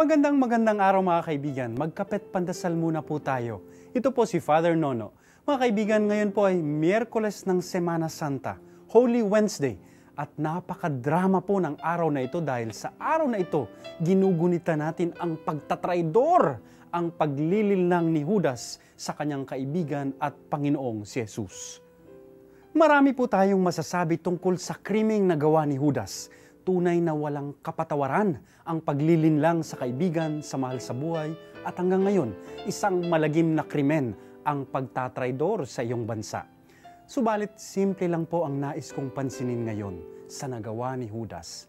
Magandang araw mga kaibigan. Magkapet pandasal muna po tayo. Ito po si Father Nono. Mga kaibigan, ngayon po ay Miyerkules ng Semana Santa, Holy Wednesday. At napakadrama po ng araw na ito dahil sa araw na ito, ginugunita natin ang pagtatraidor, ang paglililang ni Judas sa kanyang kaibigan at Panginoong si Jesus. Marami po tayong masasabi tungkol sa krimeng nagawa ni Judas. Tunay na walang kapatawaran ang paglilinlang sa kaibigan, sa mahal sa buhay, at hanggang ngayon, isang malagim na krimen ang pagtatraidor sa iyong bansa. Subalit, simple lang po ang nais kong pansinin ngayon sa nagawa ni Judas.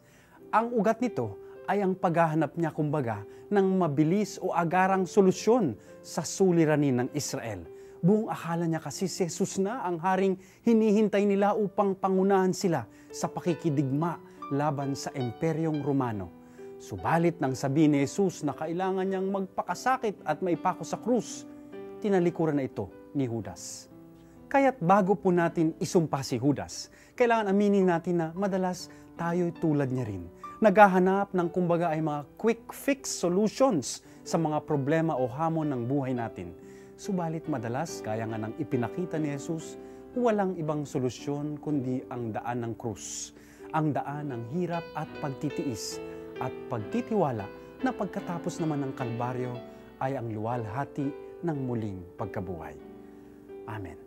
Ang ugat nito ay ang paghahanap niya kumbaga ng mabilis o agarang solusyon sa suliranin ng Israel. Buong akala niya kasi si Jesus na ang haring hinihintay nila upang pangunahan sila sa pakikidigma laban sa Imperyong Romano. Subalit nang sabihin ni Jesus na kailangan niyang magpakasakit at maipako sa krus, tinalikuran na ito ni Judas. Kaya't bago po natin isumpa si Judas, kailangan aminin natin na madalas tayo'y tulad niya rin. Naghahanap ng kumbaga ay mga quick fix solutions sa mga problema o hamon ng buhay natin. Subalit madalas, gaya nga ng ipinakita ni Jesus, walang ibang solusyon kundi ang daan ng krus. Ang daan ng hirap at pagtitiis at pagtitiwala na pagkatapos naman ng Kalbaryo ay ang luwalhati ng muling pagkabuhay. Amen.